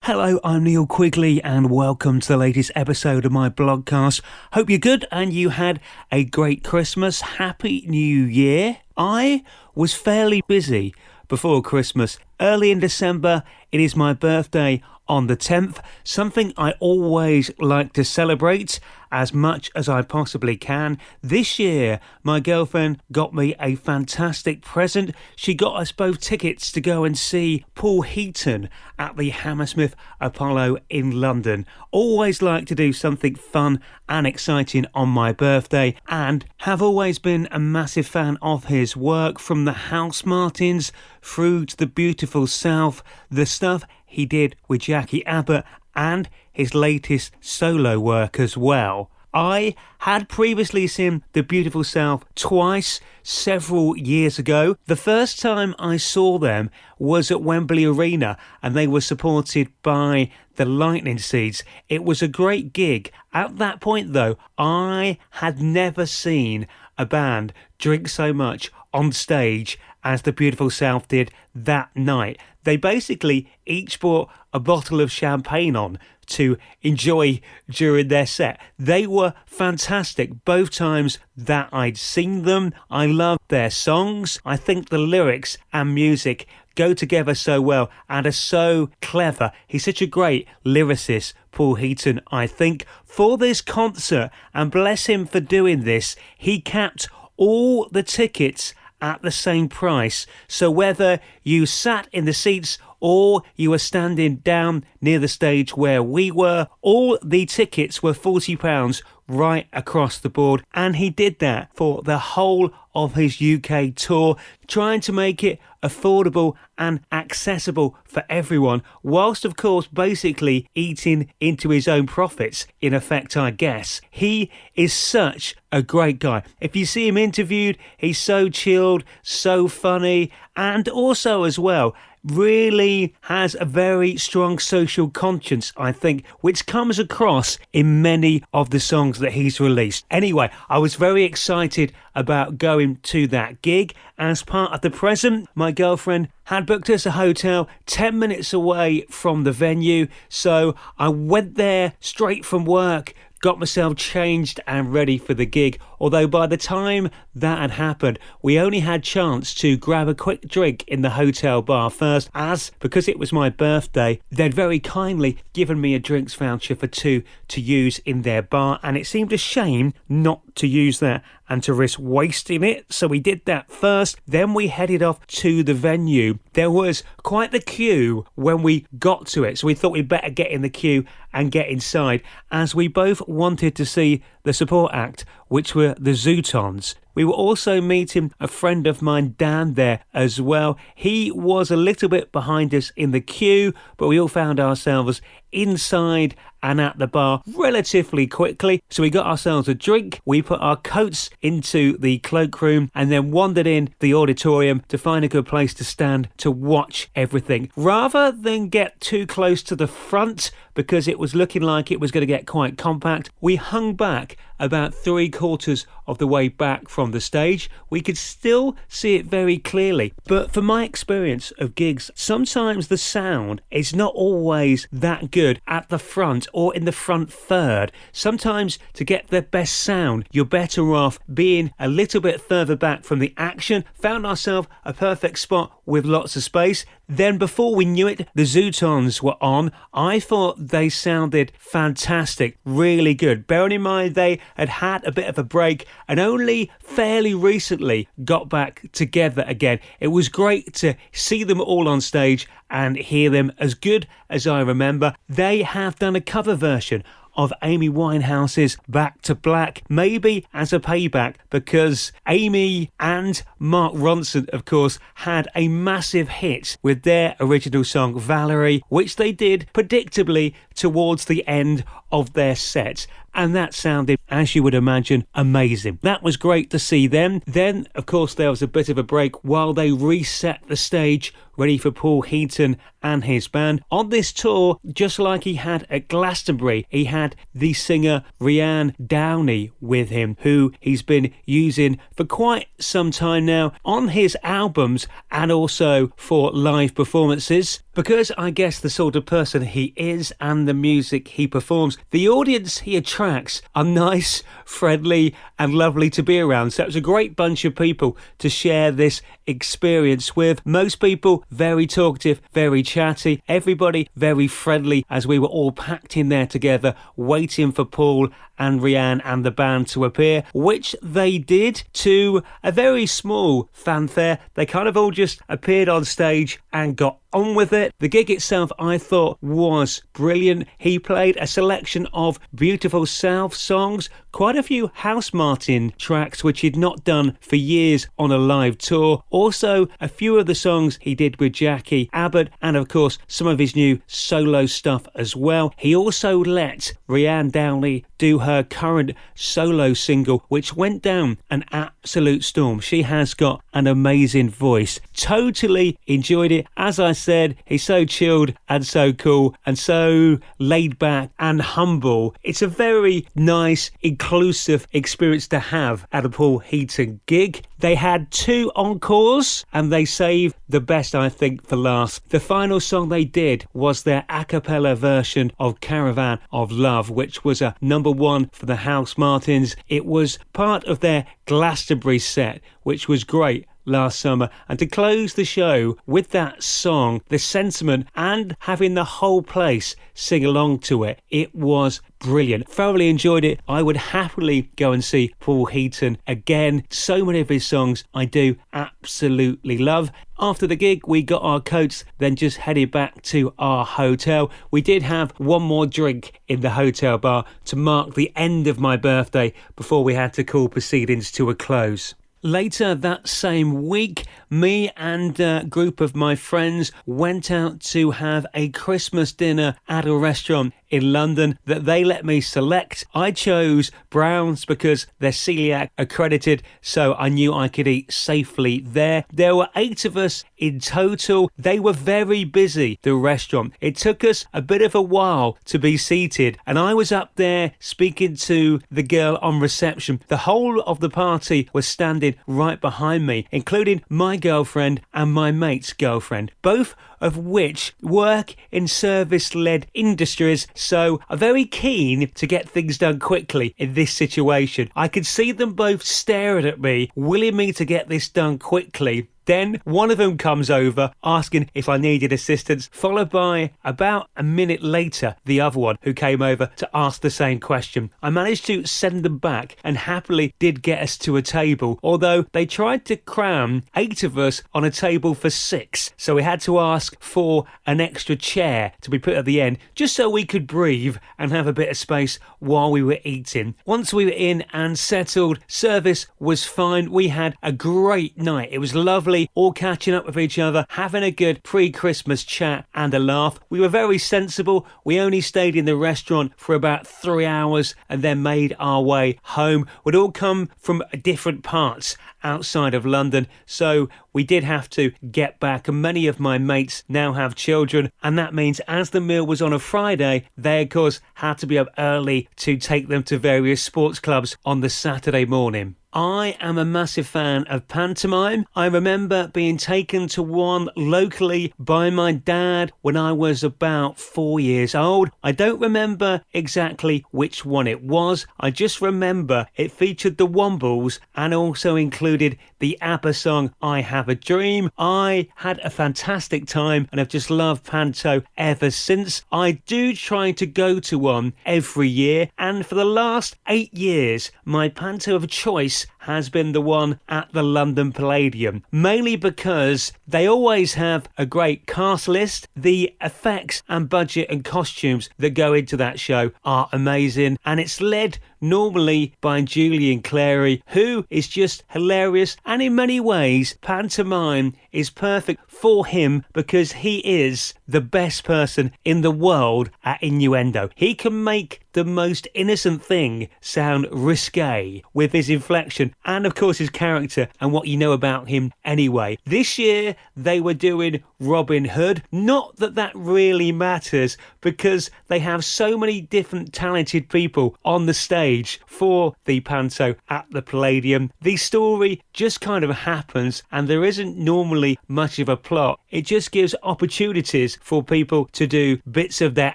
Hello, I'm Neil Quigley and welcome to the latest episode of my Blogcast. Hope you're good and you had a great Christmas. Happy New Year. I was fairly busy before Christmas. Early in December, it is my birthday on the 10th, something I always like to celebrate as much as I possibly can. This year, my girlfriend got me a fantastic present. She got us both tickets to go and see Paul Heaton at the Hammersmith Apollo in London. Always like to do something fun and exciting on my birthday, and have always been a massive fan of his work, from the House Martins through to the Beautiful South, the stuff he did with Jackie Abbott, and his latest solo work as well. I had previously seen The Beautiful South twice, several years ago. The first time I saw them was at Wembley Arena, and they were supported by the Lightning Seeds. It was a great gig. At that point though, I had never seen a band drink so much on stage as The Beautiful South did that night. They basically each brought a bottle of champagne on to enjoy during their set. They were fantastic both times that I'd seen them. I loved their songs. I think the lyrics and music go together so well and are so clever. He's such a great lyricist, Paul Heaton, I think. For this concert, and bless him for doing this, he capped all the tickets at the same price. So whether you sat in the seats or you were standing down near the stage where we were, all the tickets were £40 right across the board. And he did that for the whole of his UK tour, trying to make it affordable and accessible for everyone, whilst of course basically eating into his own profits, in effect, I guess. He is such a great guy. If you see him interviewed, he's so chilled, so funny, and also as well really has a very strong social conscience, I think, which comes across in many of the songs that he's released. Anyway, I was very excited about going to that gig. As part of the present, my girlfriend had booked us a hotel 10 minutes away from the venue, so I went there straight from work, got myself changed and ready for the gig. Although by the time that had happened, we only had chance to grab a quick drink in the hotel bar first, as because it was my birthday, they'd very kindly given me a drinks voucher for two to use in their bar, and it seemed a shame not to use that and to risk wasting it. So we did that first, then we headed off to the venue. There was quite the queue when we got to it, so we thought we'd better get in the queue and get inside, as we both wanted to see the support act, which were the Zootons. We were also meeting a friend of mine, Dan, there as well. He was a little bit behind us in the queue, but we all found ourselves inside and at the bar relatively quickly. So we got ourselves a drink, we put our coats into the cloakroom, and then wandered in the auditorium to find a good place to stand to watch everything. Rather than get too close to the front, because it was looking like it was going to get quite compact, we hung back about 3/4 of the way back from the stage. We could still see it very clearly, but from my experience of gigs, sometimes the sound is not always that good at the front or in the front third. Sometimes to get the best sound, you're better off being a little bit further back from the action. Found ourselves a perfect spot with lots of space. Then before we knew it, the Zootons were on. I thought they sounded fantastic, really good. Bearing in mind they had had a bit of a break and only fairly recently got back together again. It was great to see them all on stage and hear them as good as I remember. They have done a cover version of Amy Winehouse's Back to Black, maybe as a payback, because Amy and Mark Ronson, of course, had a massive hit with their original song Valerie, which they did predictably towards the end of their set. and that sounded, as you would imagine, amazing. That was great to see them. Then, of course, there was a bit of a break while they reset the stage, ready for Paul Heaton and his band. On this tour, just like he had at Glastonbury, he had the singer Rhiannon Downey with him, who he's been using for quite some time now on his albums and also for live performances. Because I guess the sort of person he is and the music he performs, the audience he attracts are nice, friendly and lovely to be around. So it was a great bunch of people to share this experience with. Most people very talkative, very chatty, everybody very friendly as we were all packed in there together waiting for Paul and Rhiannon and the band to appear, which they did to a very small fanfare. They kind of all just appeared on stage and got on with it. The gig itself, I thought, was brilliant. He played a selection of beautiful South songs, quite a few House Martin tracks which he'd not done for years on a live tour. Also, a few of the songs he did with Jackie Abbott, and of course some of his new solo stuff as well. He also let Rhiannon Downey do her current solo single, which went down an absolute storm. She has got an amazing voice. Totally enjoyed it. As I said, he's so chilled and so cool and so laid back and humble. It's a very nice, inclusive experience to have at a Paul Heaton gig. They had 2 encores and they saved the best, I think, for last. The final song they did was their a cappella version of Caravan of Love, which was a #1 for the House Martins. It was part of their Glastonbury set, which was great last summer. And to close the show with that song, the sentiment and having the whole place sing along to it, it was brilliant. Thoroughly enjoyed it. I would happily go and see Paul Heaton again. So many of his songs I do absolutely love. After the gig, we got our coats, then just headed back to our hotel. We did have one more drink in the hotel bar to mark the end of my birthday before we had to call proceedings to a close. Later that same week, me and a group of my friends went out to have a Christmas dinner at a restaurant in London that they let me select. I chose Brown's because they're celiac accredited, so I knew I could eat safely there. There were 8 of us in total. They were very busy, the restaurant. It took us a bit of a while to be seated, and I was up there speaking to the girl on reception. The whole of the party was standing right behind me, including my girlfriend and my mate's girlfriend, both of which work in service-led industries, so are very keen to get things done quickly in this situation. I could see them both staring at me, willing me to get this done quickly. Then one of them comes over asking if I needed assistance, followed by about a minute later the other one who came over to ask the same question. I managed to send them back and happily did get us to a table, although they tried to cram 8 of us on a table for 6, so we had to ask for an extra chair to be put at the end just so we could breathe and have a bit of space while we were eating. Once we were in and settled, service was fine. We had a great night. It was lovely, all catching up with each other, having a good pre-Christmas chat and a laugh. We were very sensible. We only stayed in the restaurant for about 3 hours and then made our way home. We'd all come from different parts outside of London, so we did have to get back, and many of my mates now have children, and that means as the meal was on a Friday, they of course had to be up early to take them to various sports clubs on the Saturday morning. I am a massive fan of pantomime. I remember being taken to one locally by my dad when I was about 4 years old. I don't remember exactly which one it was. I just remember it featured the Wombles and also included the ABBA song I Have a Dream. I had a fantastic time and have just loved panto ever since. I do try to go to one every year, and for the last 8 years my panto of choice has been the one at the London Palladium, mainly because they always have a great cast list. The effects and budget and costumes that go into that show are amazing, and it's led normally by Julian Clary, who is just hilarious, and in many ways pantomime is perfect for him because he is the best person in the world at innuendo. He can make the most innocent thing sound risque with his inflection and of course his character and what you know about him anyway. This year they were doing Robin Hood. Not that that really matters because they have so many different talented people on the stage for the panto at the Palladium. The story just kind of happens and there isn't normally much of a plot. It just gives opportunities for people to do bits of their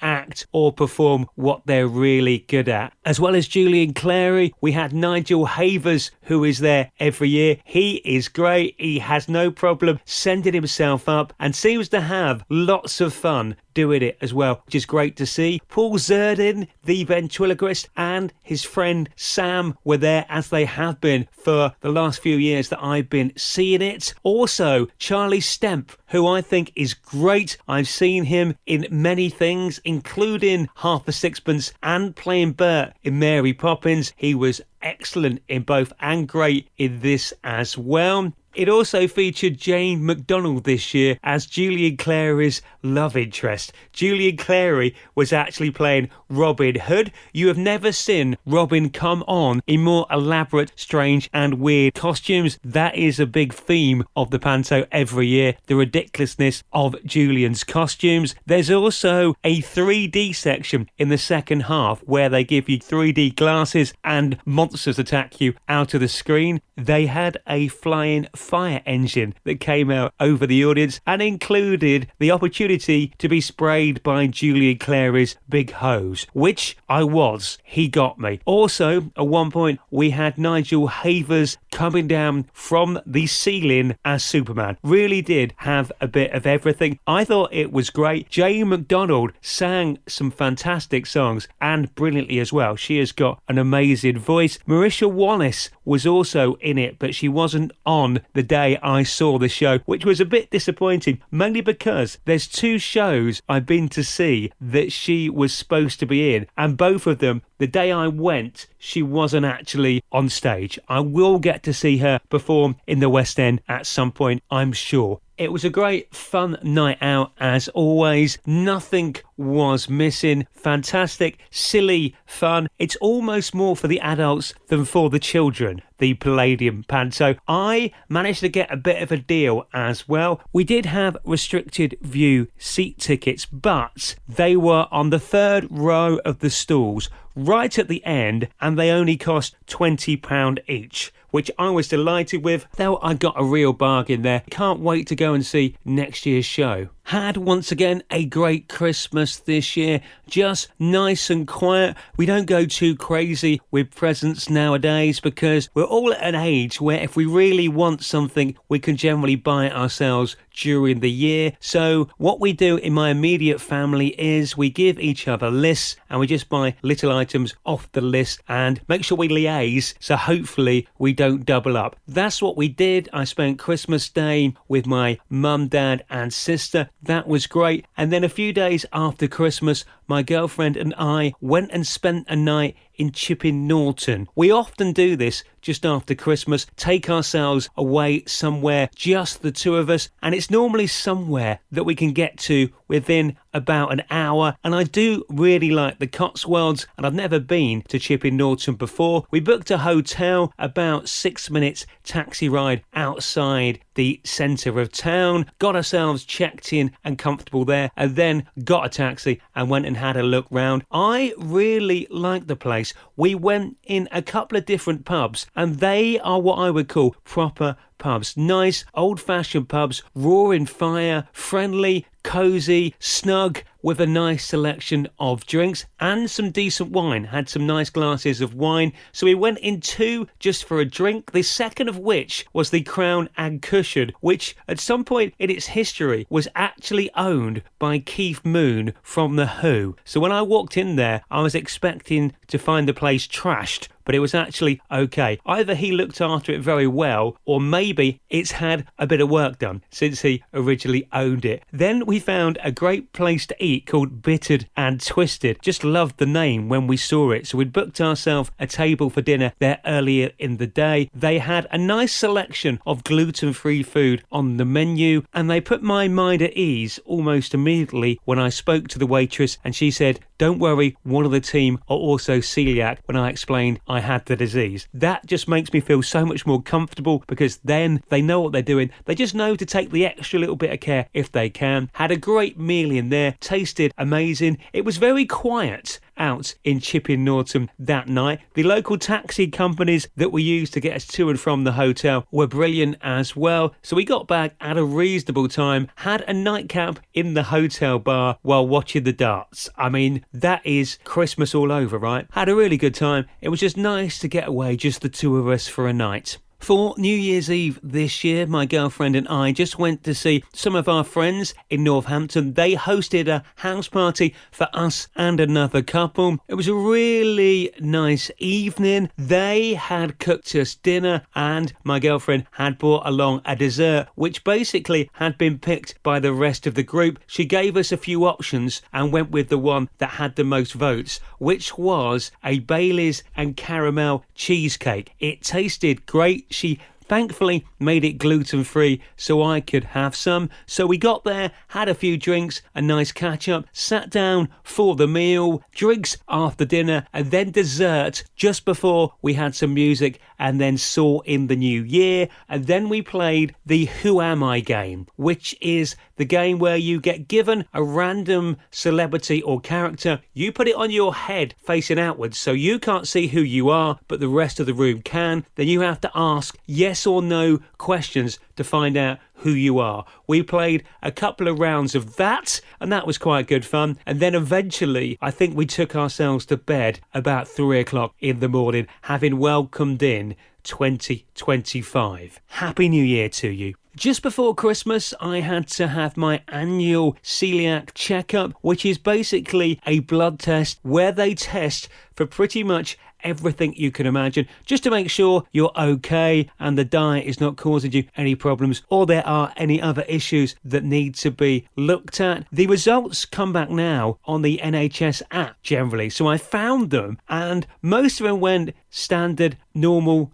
act or perform what they're really good at. As well as Julian Clary, we had Nigel Havers, who is there every year. He is great. He has no problem sending himself up and seems to have lots of fun doing it as well, which is great to see. Paul Zerdin, the ventriloquist, and his friend Sam were there, as they have been for the last few years that I've been seeing it. Also, Charlie Stemp, who I think is great. I've seen him in many things, including Half a Sixpence and playing Bert in Mary Poppins. He was excellent in both and great in this as well. It also featured Jane McDonald this year as Julian Clary's love interest. Julian Clary was actually playing Robin Hood. You have never seen Robin come on in more elaborate, strange and weird costumes. That is a big theme of the panto every year, the ridiculousness of Julian's costumes. There's also a 3D section in the second half where they give you 3D glasses and monsters attack you out of the screen. They had a flying fire engine that came out over the audience and included the opportunity to be sprayed by Julian Clary's big hose, which I was. He got me. Also, at one point, we had Nigel Havers coming down from the ceiling as Superman. Really did have a bit of everything. I thought it was great. Jane McDonald sang some fantastic songs and brilliantly as well. She has got an amazing voice. Marisha Wallace was also in it, but she wasn't on the day I saw the show, which was a bit disappointing, mainly because there's two shows I've been to see that she was supposed to be in, and both of them, the day I went, she wasn't actually on stage. I will get to see her perform in the West End at some point, I'm sure. It was a great fun night out as always. Nothing was missing. Fantastic, silly fun. It's almost more for the adults than for the children, the Palladium Panto. I managed to get a bit of a deal as well. We did have restricted view seat tickets, but they were on the third row of the stalls right at the end, and they only cost £20 each, which I was delighted with, though I got a real bargain there. Can't wait to go and see next year's show. Had once again a great Christmas this year, just nice and quiet. We don't go too crazy with presents nowadays because we're all at an age where if we really want something, we can generally buy it ourselves during the year. So what we do in my immediate family is we give each other lists and we just buy little items off the list and make sure we liaise so hopefully we don't double up. That's what we did. I spent Christmas Day with my mum, dad and sister. That was great. And then a few days after Christmas, my girlfriend and I went and spent a night in Chipping Norton. We often do this just after Christmas, take ourselves away somewhere, just the two of us, and it's normally somewhere that we can get to within about an hour. And I do really like the Cotswolds, and I've never been to Chipping Norton before. We booked a hotel about 6 minutes taxi ride outside the centre of town, got ourselves checked in and comfortable there, and then got a taxi and went and had a look round. I really like the place. We went in a couple of different pubs, and they are what I would call proper pubs. Nice old-fashioned pubs, roaring fire, friendly, cosy, snug, with a nice selection of drinks and some decent wine. Had some nice glasses of wine. So we went in two just for a drink, the second of which was the Crown and Cushion, which at some point in its history was actually owned by Keith Moon from The Who. So when I walked in there, I was expecting to find the place trashed, but it was actually okay. Either he looked after it very well, or maybe it's had a bit of work done since he originally owned it. Then we found a great place to eat called Bittered and Twisted. Just loved the name when we saw it, so we'd booked ourselves a table for dinner there earlier in the day. They had a nice selection of gluten-free food on the menu, and they put my mind at ease almost immediately when I spoke to the waitress, and she said, "Don't worry, one of the team are also celiac," when I explained I had the disease. That just makes me feel so much more comfortable, because then they know what they're doing. They just know to take the extra little bit of care if they can. Had a great meal in there, tasted amazing. It was very quiet out in Chipping Norton that night. The local taxi companies that we used to get us to and from the hotel were brilliant as well. So we got back at a reasonable time, had a nightcap in the hotel bar while watching the darts. I mean, that is Christmas all over, right? Had a really good time. It was just nice to get away, just the two of us for a night. For New Year's Eve this year, my girlfriend and I just went to see some of our friends in Northampton. They hosted a house party for us and another couple. It was a really nice evening. They had cooked us dinner, and my girlfriend had brought along a dessert, which basically had been picked by the rest of the group. She gave us a few options and went with the one that had the most votes, which was a Baileys and caramel cheesecake. It tasted great. She thankfully made it gluten-free so I could have some. So we got there, had a few drinks, a nice catch-up, sat down for the meal, drinks after dinner, and then dessert just before we had some music, and then saw in the new year. And then we played the Who Am I game, which is the game where you get given a random celebrity or character. You put it on your head facing outwards, so you can't see who you are, but the rest of the room can. Then you have to ask yes or no questions to find out who you are. We played a couple of rounds of that, and that was quite good fun. And then eventually, I think we took ourselves to bed about 3 o'clock in the morning, having welcomed in 2025. Happy New Year to you. Just before Christmas, I had to have my annual celiac checkup, which is basically a blood test where they test for pretty much everything you can imagine, just to make sure you're okay and the diet is not causing you any problems, or there are any other issues that need to be looked at. The results come back now on the NHS app generally, so I found them, and most of them went standard, normal,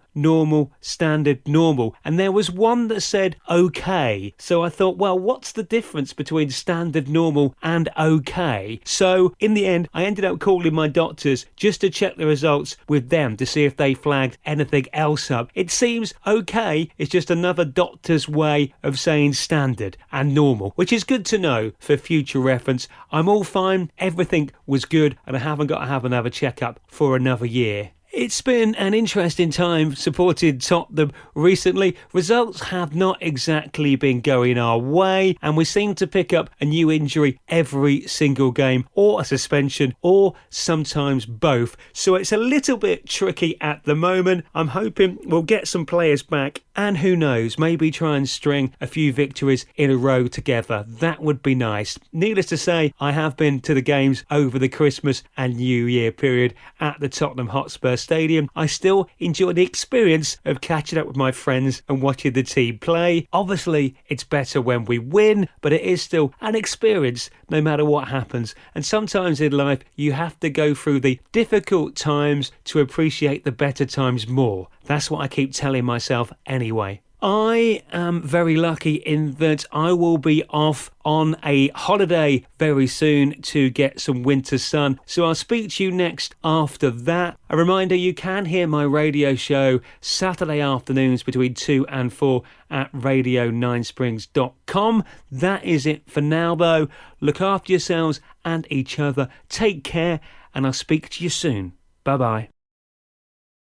standard, normal, and there was one that said okay. So I thought, well, what's the difference between standard, normal and okay? So in the end, I ended up calling my doctors just to check the results with them to see if they flagged anything else up. It seems okay is just another doctor's way of saying standard and normal, which is good to know for future reference. I'm all fine, everything was good, and I haven't got to have another checkup for another year. It's been an interesting time supporting Tottenham recently. Results have not exactly been going our way, and we seem to pick up a new injury every single game, or a suspension, or sometimes both. So it's a little bit tricky at the moment. I'm hoping we'll get some players back, and who knows, maybe try and string a few victories in a row together. That would be nice. Needless to say, I have been to the games over the Christmas and New Year period at the Tottenham Hotspur Stadium. I still enjoy the experience of catching up with my friends and watching the team play. Obviously, it's better when we win, but it is still an experience no matter what happens. And sometimes in life, you have to go through the difficult times to appreciate the better times more. That's what I keep telling myself anyway. I am very lucky in that I will be off on a holiday very soon to get some winter sun. So I'll speak to you next after that. A reminder, you can hear my radio show Saturday afternoons between 2 and 4 at radio9springs.com. That is it for now though. Look after yourselves and each other. Take care, and I'll speak to you soon. Bye bye.